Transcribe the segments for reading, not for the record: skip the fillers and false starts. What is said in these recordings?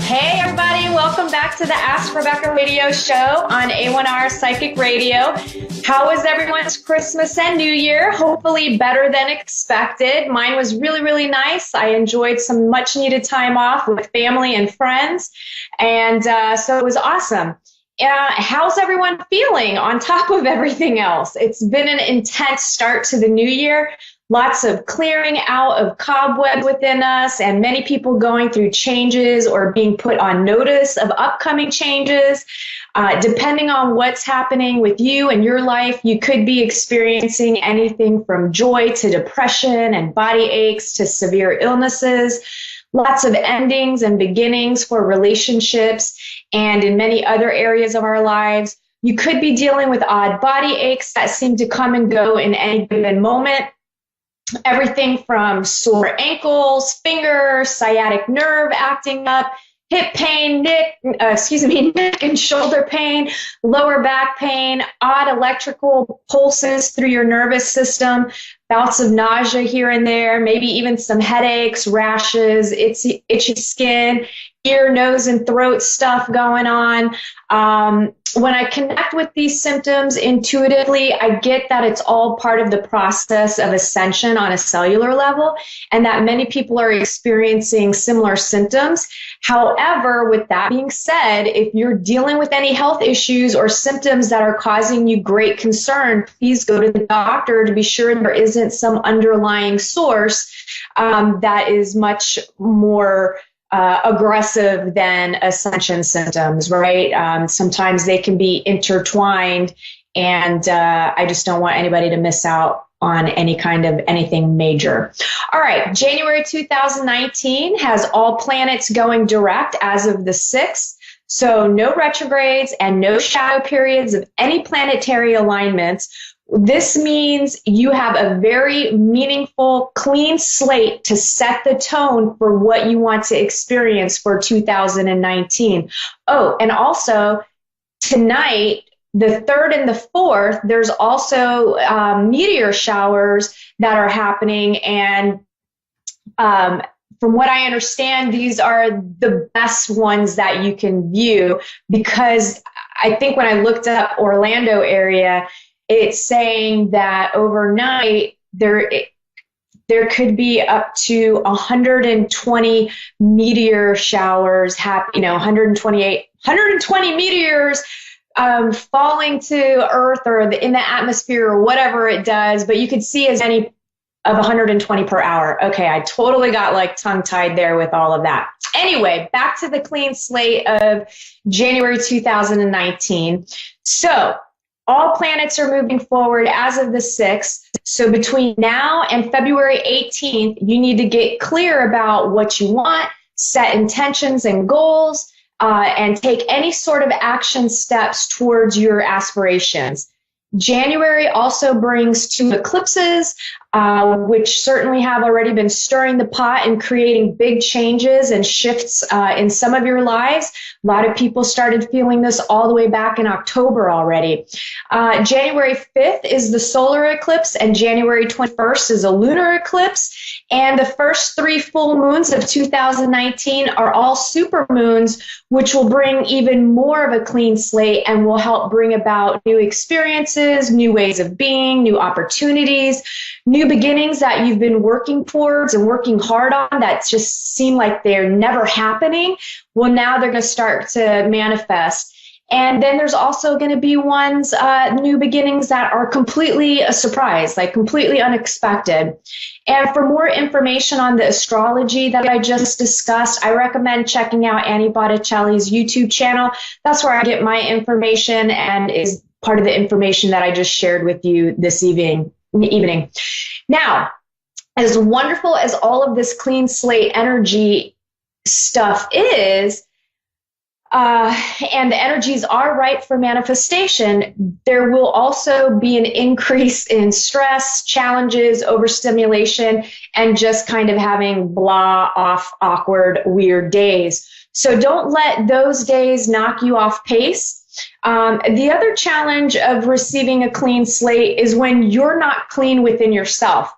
Hey everybody, welcome back to the Ask Rebecca radio show on A1R Psychic Radio. How was everyone's Christmas and New Year? Hopefully better than expected. Mine was really, really nice. I enjoyed some much needed time off with family and friends, and so it was awesome. How's everyone feeling on top of everything else? It's been an intense start to the new year. Lots of clearing out of cobweb within us, and many people going through changes or being put on notice of upcoming changes. Depending on what's happening with you and your life, you could be experiencing anything from joy to depression and body aches to severe illnesses. Lots of endings and beginnings for relationships and in many other areas of our lives. You could be dealing with odd body aches that seem to come and go in any given moment. Everything from sore ankles, fingers, sciatic nerve acting up, hip pain, neck and shoulder pain, lower back pain, odd electrical pulses through your nervous system, bouts of nausea here and there, maybe even some headaches, rashes, itchy skin, ear, nose, and throat stuff going on. When I connect with these symptoms intuitively, I get that it's all part of the process of ascension on a cellular level, and that many people are experiencing similar symptoms. However, with that being said, if you're dealing with any health issues or symptoms that are causing you great concern, please go to the doctor to be sure there isn't some underlying source that is much more aggressive than ascension symptoms, right? Sometimes they can be intertwined, and I just don't want anybody to miss out on any kind of anything major. All right, January 2019 has all planets going direct as of the 6th. So no retrogrades and no shadow periods of any planetary alignments. This means you have a very meaningful, clean slate to set the tone for what you want to experience for 2019. Oh, and also tonight, the 3rd and the 4th, there's also meteor showers that are happening. And from what I understand, these are the best ones that you can view, because I think when I looked up Orlando area, it's saying that overnight there could be up to 120 meteor showers happen, 120 meteors falling to Earth or in the atmosphere or whatever it does, but you could see as many of 120 per hour. Okay, I totally got tongue-tied there with all of that. Anyway, back to the clean slate of January 2019. So all planets are moving forward as of the 6th. So between now and February 18th, you need to get clear about what you want, set intentions and goals, and take any sort of action steps towards your aspirations. January also brings 2 eclipses, which certainly have already been stirring the pot and creating big changes and shifts in some of your lives. A lot of people started feeling this all the way back in October already. January 5th is the solar eclipse, and January 21st is a lunar eclipse. And the first 3 full moons of 2019 are all super moons, which will bring even more of a clean slate and will help bring about new experiences, new ways of being, new opportunities, new beginnings that you've been working towards and working hard on that just seem like they're never happening. Well, now they're going to start to manifest. And then there's also going to be new beginnings that are completely a surprise, completely unexpected. And for more information on the astrology that I just discussed, I recommend checking out Annie Botticelli's YouTube channel. That's where I get my information and is part of the information that I just shared with you this evening. Now, as wonderful as all of this clean slate energy stuff is, and the energies are right for manifestation, there will also be an increase in stress, challenges, overstimulation, and just kind of having blah, off, awkward, weird days. So don't let those days knock you off pace. The other challenge of receiving a clean slate is when you're not clean within yourself.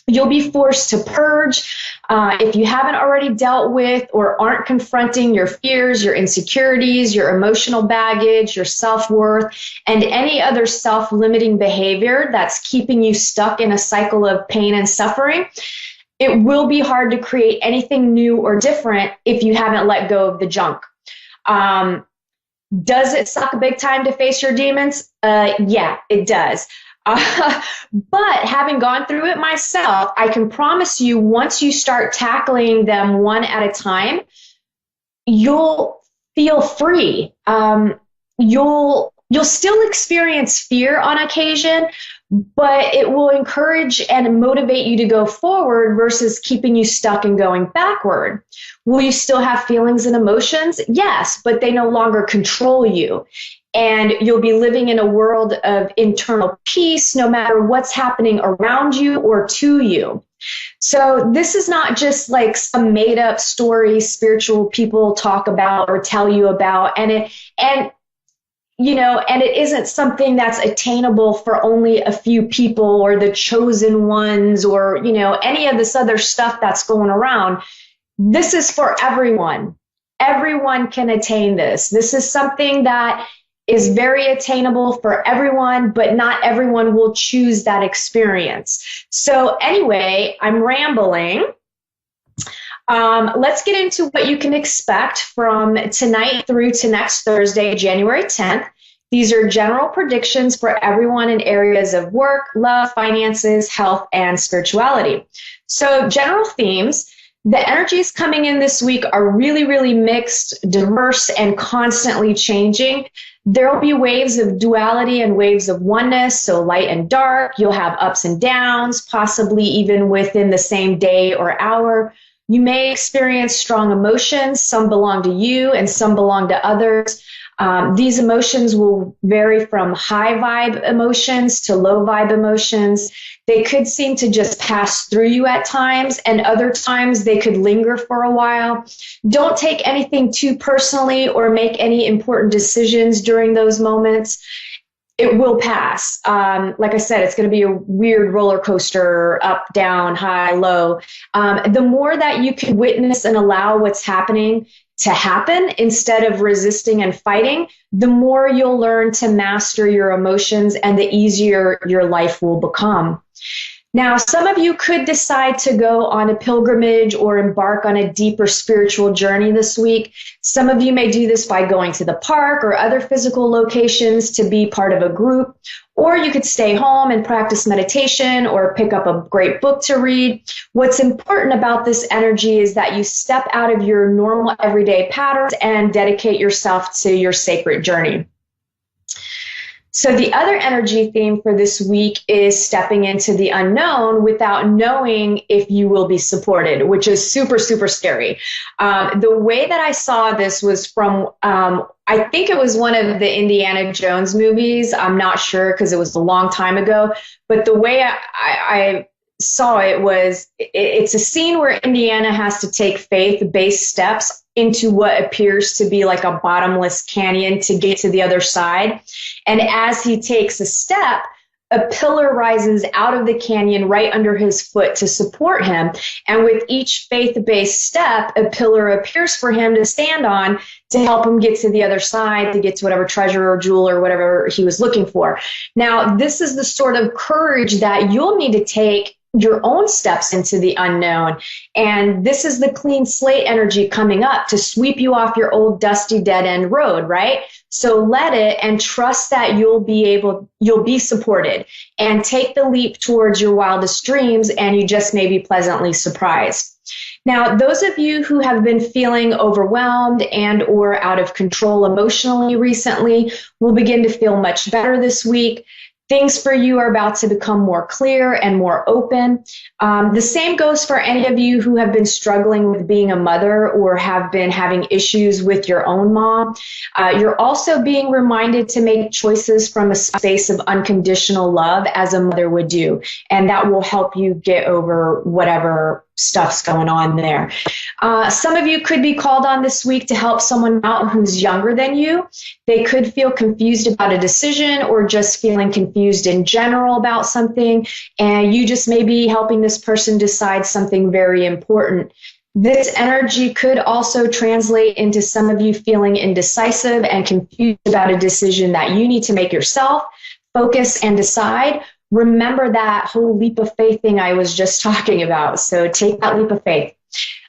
You'll be forced to purge, If you haven't already dealt with or aren't confronting your fears, your insecurities, your emotional baggage, your self-worth, and any other self-limiting behavior that's keeping you stuck in a cycle of pain and suffering, it will be hard to create anything new or different if you haven't let go of the junk. Does it suck big time to face your demons? Yeah, it does. But having gone through it myself, I can promise you, once you start tackling them one at a time, you'll feel free. You'll still experience fear on occasion, but it will encourage and motivate you to go forward versus keeping you stuck and going backward. Will you still have feelings and emotions? Yes, but they no longer control you. And you'll be living in a world of internal peace no matter what's happening around you or to you. So this is not just like some made up story spiritual people talk about or tell you about. And it isn't something that's attainable for only a few people or the chosen ones or, any of this other stuff that's going around. This is for everyone. Everyone can attain this. This is something that is very attainable for everyone, but not everyone will choose that experience. So anyway, I'm rambling. Let's get into what you can expect from tonight through to next Thursday, January 10th. These are general predictions for everyone in areas of work, love, finances, health, and spirituality. So general themes. The energies coming in this week are really, really mixed, diverse, and constantly changing. There will be waves of duality and waves of oneness, so light and dark. You'll have ups and downs, possibly even within the same day or hour. You may experience strong emotions. Some belong to you and some belong to others. These emotions will vary from high vibe emotions to low vibe emotions. They could seem to just pass through you at times, and other times they could linger for a while. Don't take anything too personally or make any important decisions during those moments. It will pass. Like I said, it's going to be a weird roller coaster, up, down, high, low. The more that you can witness and allow what's happening to happen instead of resisting and fighting, the more you'll learn to master your emotions and the easier your life will become. Now, some of you could decide to go on a pilgrimage or embark on a deeper spiritual journey this week. Some of you may do this by going to the park or other physical locations to be part of a group, or you could stay home and practice meditation or pick up a great book to read. What's important about this energy is that you step out of your normal everyday patterns and dedicate yourself to your sacred journey. So the other energy theme for this week is stepping into the unknown without knowing if you will be supported, which is super, super scary. The way that I saw this was from, I think it was one of the Indiana Jones movies. I'm not sure because it was a long time ago, but the way I saw it was, it's a scene where Indiana has to take faith-based steps into what appears to be like a bottomless canyon to get to the other side. And as he takes a step, a pillar rises out of the canyon right under his foot to support him. And with each faith-based step, a pillar appears for him to stand on to help him get to the other side, to get to whatever treasure or jewel or whatever he was looking for. Now, this is the sort of courage that you'll need to take your own steps into the unknown. And this is the clean slate energy coming up to sweep you off your old dusty dead end road, right? So let it and trust that you'll be supported and take the leap towards your wildest dreams, and you just may be pleasantly surprised. Now, those of you who have been feeling overwhelmed and or out of control emotionally recently will begin to feel much better this week. Things for you are about to become more clear and more open. The same goes for any of you who have been struggling with being a mother or have been having issues with your own mom. You're also being reminded to make choices from a space of unconditional love as a mother would do. And that will help you get over whatever stuff's going on there. Some of you could be called on this week to help someone out who's younger than you. They could feel confused about a decision or just feeling confused in general about something, and you just may be helping this person decide something very important. This energy could also translate into some of you feeling indecisive and confused about a decision that you need to make yourself. Focus and decide. Remember that whole leap of faith thing I was just talking about. So take that leap of faith.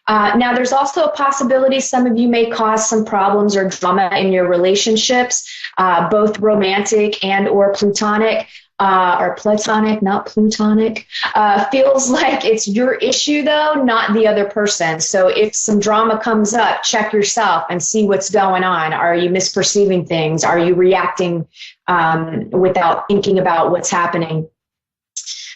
Now, there's also a possibility some of you may cause some problems or drama in your relationships, both romantic and or platonic. Or platonic, not plutonic, feels like it's your issue, though, not the other person. So if some drama comes up, check yourself and see what's going on. Are you misperceiving things? Are you reacting without thinking about what's happening?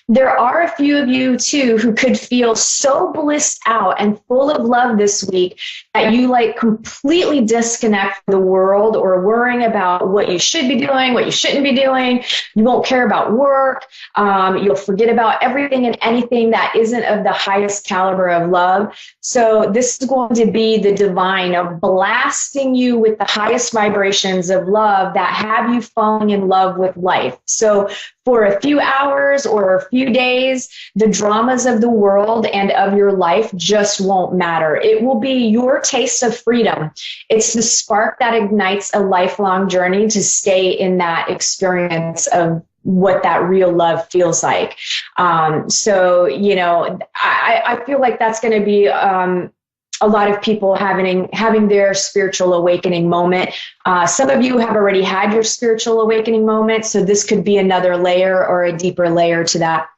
There are a few of you, too, who could feel so blissed out and full of love this week that you like completely disconnect from the world or worrying about what you should be doing, what you shouldn't be doing. You won't care about work. You'll forget about everything and anything that isn't of the highest caliber of love. So this is going to be the divine of blasting you with the highest vibrations of love that have you falling in love with life. So for a few hours or a few days, the dramas of the world and of your life just won't matter. It will be your taste of freedom. It's the spark that ignites a lifelong journey to stay in that experience of what that real love feels like. So, you know, I feel like that's going to be a lot of people having their spiritual awakening moment. Some of you have already had your spiritual awakening moment, so this could be another layer or a deeper layer to that.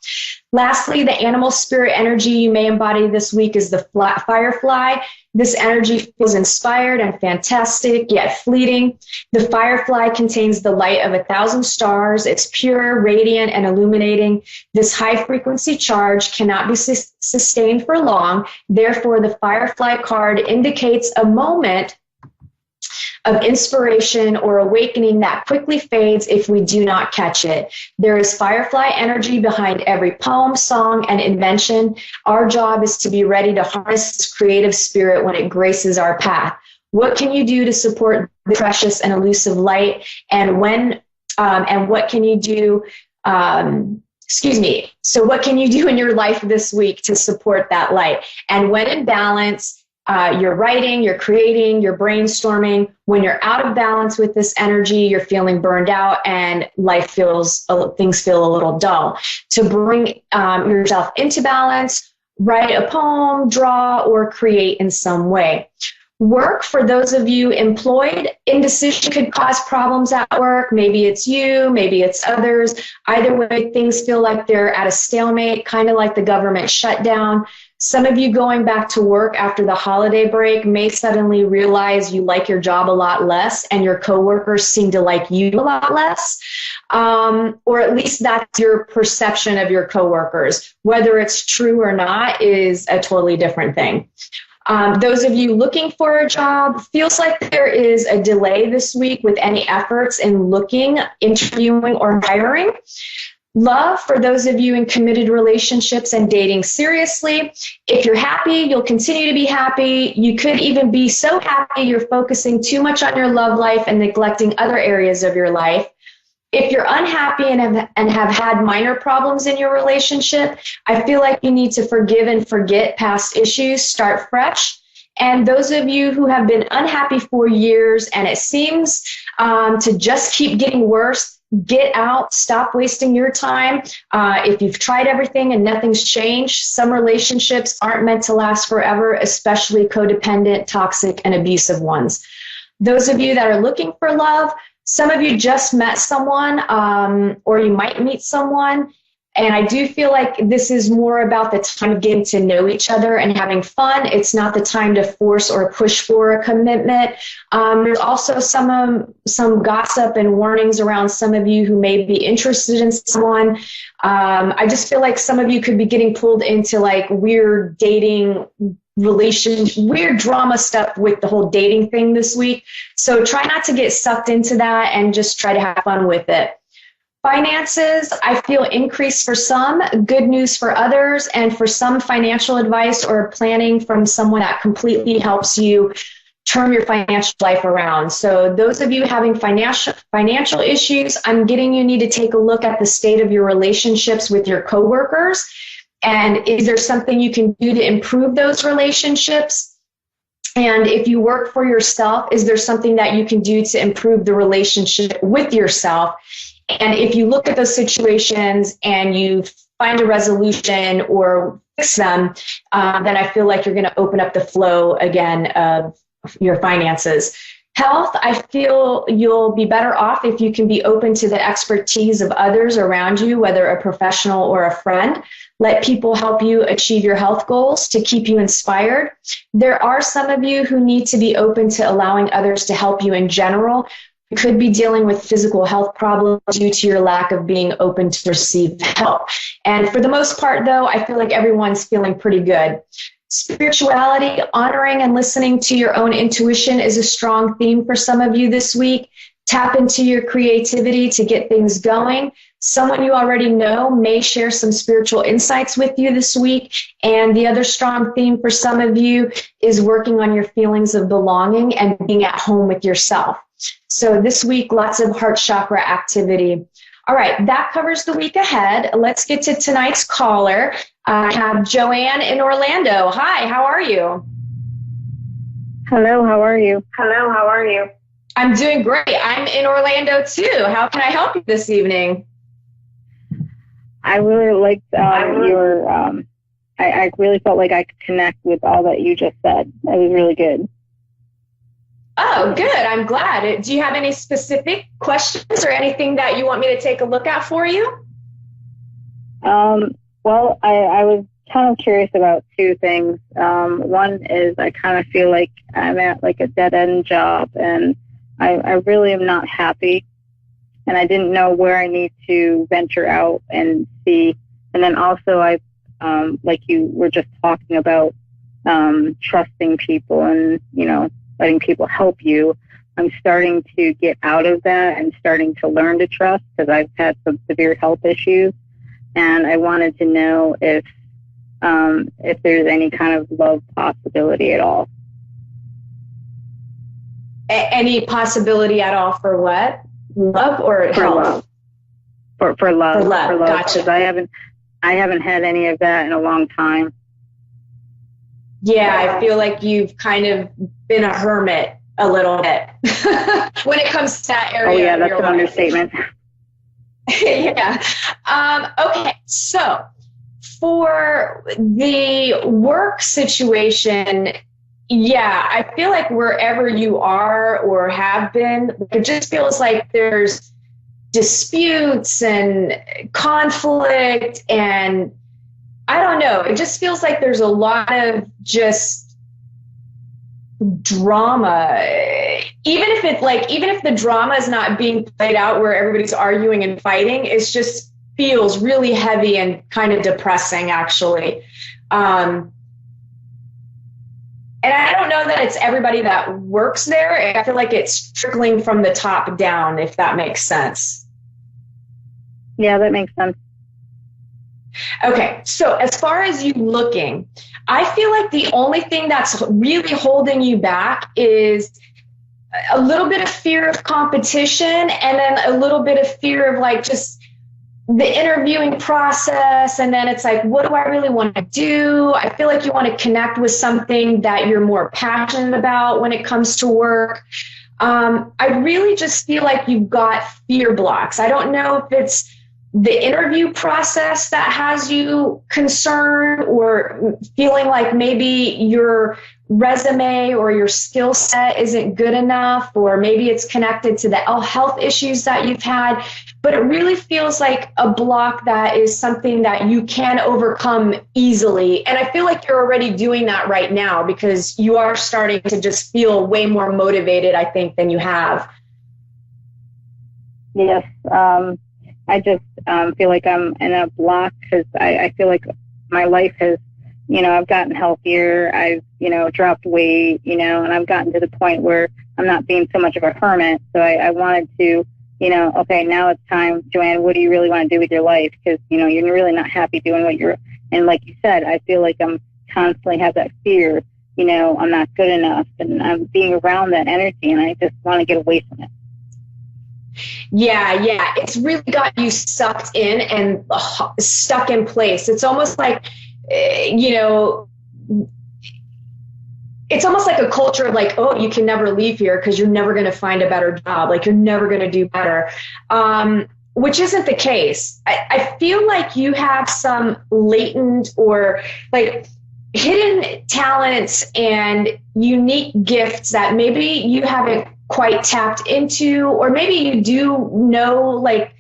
Lastly, the animal spirit energy you may embody this week is the firefly. This energy feels inspired and fantastic, yet fleeting. The firefly contains the light of 1,000 stars. It's pure, radiant, and illuminating. This high-frequency charge cannot be sustained for long. Therefore, the firefly card indicates a moment of inspiration or awakening that quickly fades if we do not catch it. There is firefly energy behind every poem, song, and invention. Our job is to be ready to harness this creative spirit when it graces our path. What can you do to support the precious and elusive light? And what can you do? So what can you do in your life this week to support that light? And when in balance, you're writing, you're creating, you're brainstorming. When you're out of balance with this energy, you're feeling burned out and things feel a little dull. To bring yourself into balance, write a poem, draw, or create in some way. Work, for those of you employed, indecision could cause problems at work. Maybe it's you, maybe it's others. Either way, things feel like they're at a stalemate, kind of like the government shutdown. Some of you going back to work after the holiday break may suddenly realize you like your job a lot less and your coworkers seem to like you a lot less. Or at least that's your perception of your coworkers. Whether it's true or not is a totally different thing. Those of you looking for a job, feels like there is a delay this week with any efforts in looking, interviewing, or hiring. Love, for those of you in committed relationships and dating seriously. If you're happy, you'll continue to be happy. You could even be so happy you're focusing too much on your love life and neglecting other areas of your life. If you're unhappy and have had minor problems in your relationship, I feel like you need to forgive and forget past issues, start fresh. And those of you who have been unhappy for years and it seems to just keep getting worse, get out, stop wasting your time. If you've tried everything and nothing's changed, some relationships aren't meant to last forever, especially codependent, toxic, and abusive ones. Those of you that are looking for love, some of you just met someone, or you might meet someone. And I do feel like this is more about the time of getting to know each other and having fun. It's not the time to force or push for a commitment. There's also some gossip and warnings around some of you who may be interested in someone. I just feel like some of you could be getting pulled into like weird dating weird drama stuff with the whole dating thing this week. So try not to get sucked into that and just try to have fun with it. Finances, I feel increase for some, good news for others, and for some financial advice or planning from someone that completely helps you turn your financial life around. So those of you having financial issues, I'm getting you need to take a look at the state of your relationships with your coworkers. And is there something you can do to improve those relationships? And if you work for yourself, is there something that you can do to improve the relationship with yourself? And if you look at those situations and you find a resolution or fix them, then I feel like you're going to open up the flow again of your finances. Health, I feel you'll be better off if you can be open to the expertise of others around you, whether a professional or a friend. Let people help you achieve your health goals to keep you inspired. There are some of you who need to be open to allowing others to help you in general. You could be dealing with physical health problems due to your lack of being open to receive help. And for the most part, though, I feel like everyone's feeling pretty good. Spirituality, honoring and listening to your own intuition is a strong theme for some of you this week. Tap into your creativity to get things going. Someone you already know may share some spiritual insights with you this week. And the other strong theme for some of you is working on your feelings of belonging and being at home with yourself. So this week, lots of heart chakra activity. All right, that covers the week ahead. Let's get to tonight's caller. I have Joanne in Orlando. Hi, how are you? Hello, how are you? Hello, how are you? I'm doing great. I'm in Orlando too. How can I help you this evening? I really liked your, I really felt like I could connect with all that you just said. It was really good. Oh, good. I'm glad. Do you have any specific questions or anything that you want me to take a look at for you? Well, I was kind of curious about two things. One is I kind of feel like I'm at like a dead-end job, and I really am not happy, and I didn't know where I need to venture out and see. And then also like you were just talking about trusting people and, letting people help you. I'm starting to get out of that and starting to learn to trust because I've had some severe health issues. And I wanted to know if there's any kind of love possibility at all. Any possibility at all for what? Love or for health? Love. For love. For love. Gotcha. Because I haven't had any of that in a long time. Yeah, I feel like you've kind of been a hermit a little bit when it comes to that area. Oh yeah, of that's your an life. understatement. Yeah. Okay. So for the work situation, yeah, I feel like wherever you are or have been, it just feels like there's disputes and conflict, and I don't know. It just feels like there's a lot of just drama. Even if the drama is not being played out where everybody's arguing and fighting, it just feels really heavy and kind of depressing, actually. And I don't know that it's everybody that works there. I feel like it's trickling from the top down, if that makes sense. Yeah, that makes sense. Okay, so as far as you looking, I feel like the only thing that's really holding you back is a little bit of fear of competition, and then a little bit of fear of like just the interviewing process. And then it's like, what do I really want to do? I feel like you want to connect with something that you're more passionate about when it comes to work. I really just feel like you've got fear blocks. I don't know if it's the interview process that has you concerned, or feeling like maybe your resume or your skill set isn't good enough, or maybe it's connected to the health issues that you've had. But it really feels like a block that is something that you can overcome easily. And I feel like you're already doing that right now, because you are starting to just feel way more motivated, I think, than you have. Yes. I just feel like I'm in a block because I feel like my life has, I've gotten healthier. I've, dropped weight, and I've gotten to the point where I'm not being so much of a hermit. So I wanted to okay, now it's time, Joanne, what do you really want to do with your life? Because, you're really not happy doing what and like you said, I feel like I'm constantly have that fear, I'm not good enough, and I'm being around that energy, and I just want to get away from it. Yeah. It's really got you sucked in and stuck in place. It's almost like, it's almost like a culture of like, oh, you can never leave here because you're never going to find a better job. Like, you're never going to do better, which isn't the case. I feel like you have some latent or like hidden talents and unique gifts that maybe you haven't quite tapped into, or maybe you do know like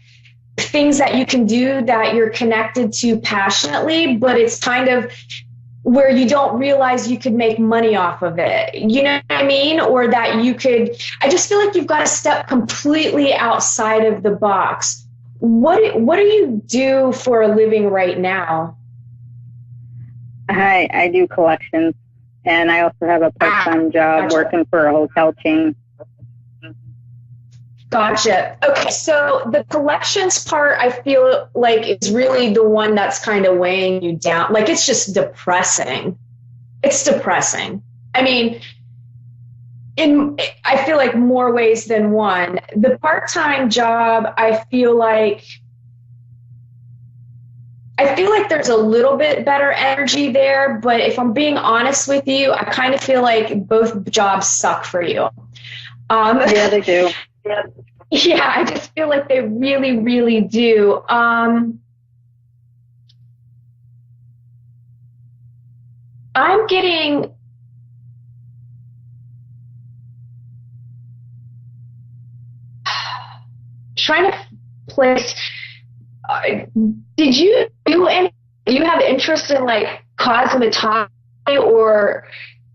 things that you can do that you're connected to passionately, but it's kind of where you don't realize you could make money off of it. You know what I mean? Or that I just feel like you've got to step completely outside of the box. What do you do for a living right now? I do collections, and I also have a part-time job working for a hotel chain. Gotcha. Okay, so the collections part, I feel like is really the one that's kind of weighing you down. Like, it's just depressing. It's depressing. I mean, I feel like more ways than one. The part-time job, I feel like there's a little bit better energy there, but if I'm being honest with you, I kind of feel like both jobs suck for you. Yeah, they do. Yeah, I just feel like they really, really do. I'm trying to place. Did you do any? Do you have interest in like cosmetology or,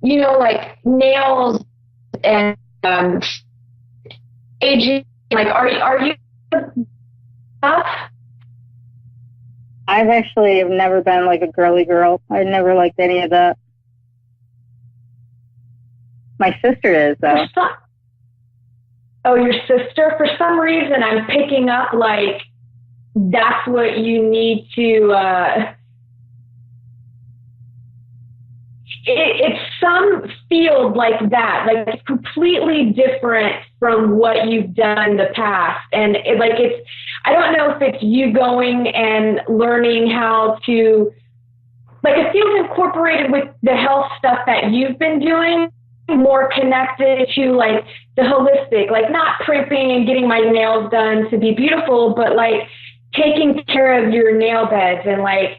like nails and aging? Like, are you? I've actually never been like a girly girl. I never liked any of that. My sister is, though. Oh, your sister? For some reason, I'm picking up like that's what you need to. It's some field like that, like it's completely different from what you've done in the past. And I don't know if it's you going and learning how to, like, it feels incorporated with the health stuff that you've been doing, more connected to like the holistic, like not primping and getting my nails done to be beautiful, but like taking care of your nail beds and like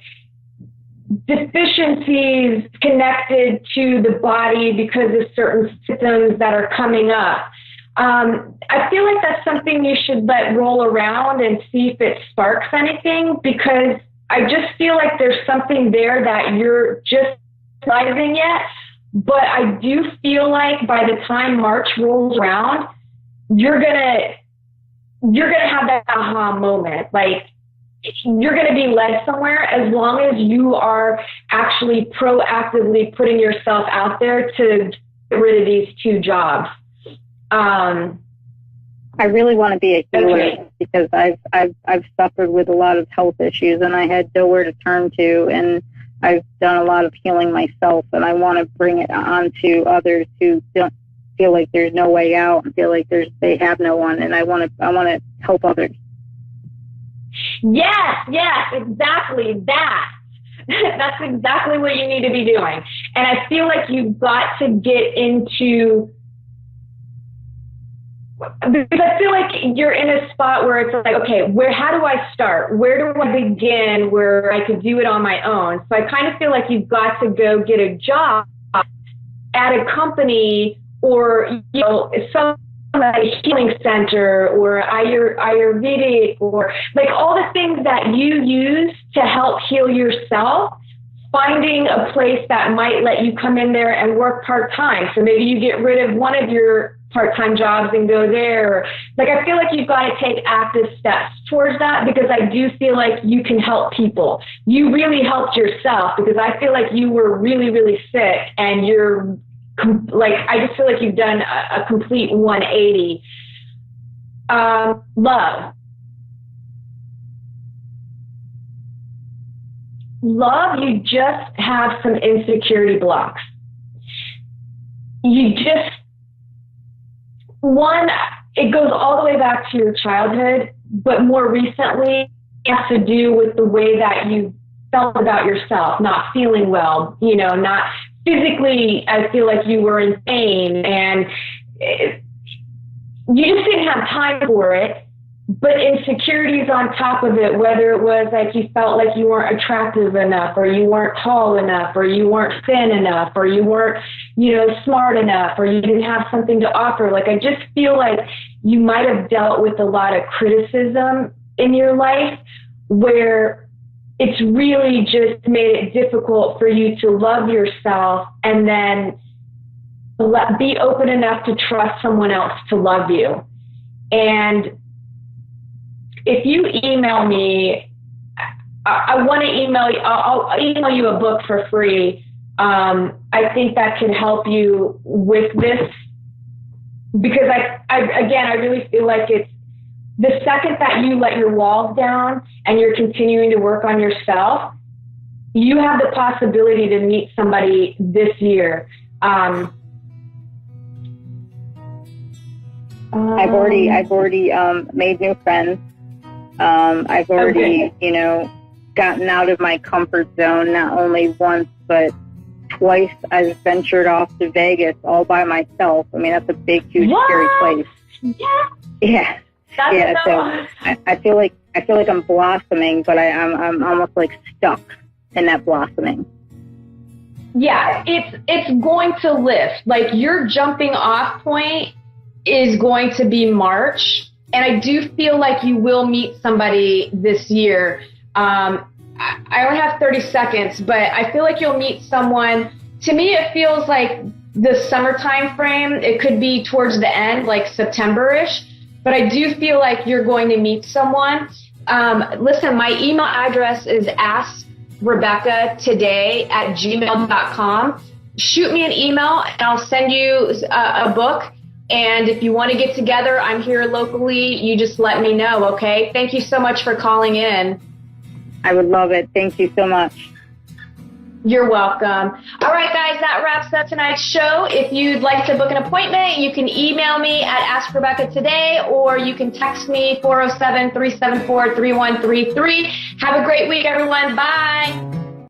deficiencies connected to the body because of certain symptoms that are coming up. I feel like that's something you should let roll around and see if it sparks anything, because I just feel like there's something there that you're just realizing yet. But I do feel like by the time March rolls around, you're gonna have that aha moment. Like, you're going to be led somewhere as long as you are actually proactively putting yourself out there to get rid of these two jobs. I really want to be a healer because I've suffered with a lot of health issues and I had nowhere to turn to, and I've done a lot of healing myself, and I want to bring it on to others who don't feel like there's no way out and feel like they have no one, and I want to help others. Yes, exactly that. That's exactly what you need to be doing. And I feel like you've got to get into, because I feel like you're in a spot where it's like, okay, how do I start? Where do I begin where I could do it on my own? So I kind of feel like you've got to go get a job at a company or, some healing center or Ayurvedic, or like all the things that you use to help heal yourself, finding a place that might let you come in there and work part-time. So maybe you get rid of one of your part-time jobs and go there. Like, I feel like you've got to take active steps towards that, because I do feel like you can help people. You really helped yourself, because I feel like you were really, really sick, and I just feel like you've done a complete 180. Love. Love, you just have some insecurity blocks. You just, one, it goes all the way back to your childhood, but more recently, it has to do with the way that you felt about yourself, not feeling well, not physically. I feel like you were in pain, and you just didn't have time for it. But insecurities on top of it, whether it was like you felt like you weren't attractive enough, or you weren't tall enough, or you weren't thin enough, or you weren't, smart enough, or you didn't have something to offer. Like, I just feel like you might have dealt with a lot of criticism in your life where it's really just made it difficult for you to love yourself and then be open enough to trust someone else to love you. And if you email me, I want to email you. I'll email you a book for free. I think that can help you with this, because I really feel like it's the second that you let your walls down and you're continuing to work on yourself, you have the possibility to meet somebody this year. I've already made new friends. I've already, gotten out of my comfort zone, not only once, but twice. I've ventured off to Vegas all by myself. I mean, that's a big, huge, scary place. Yeah. So I feel like I'm blossoming, but I'm almost like stuck in that blossoming. Yeah, it's going to lift. Like, your jumping off point is going to be March. And I do feel like you will meet somebody this year. I only have 30 seconds, but I feel like you'll meet someone. To me, it feels like the summertime frame. It could be towards the end, like September-ish. But I do feel like you're going to meet someone. Listen, my email address is AskRebecca@gmail.com. Shoot me an email, and I'll send you a book. And if you want to get together, I'm here locally. You just let me know, okay? Thank you so much for calling in. I would love it. Thank you so much. You're welcome. All right, guys, that wraps up tonight's show. If you'd like to book an appointment, you can email me at AskRebecca today, or you can text me 407-374-3133. Have a great week, everyone. Bye.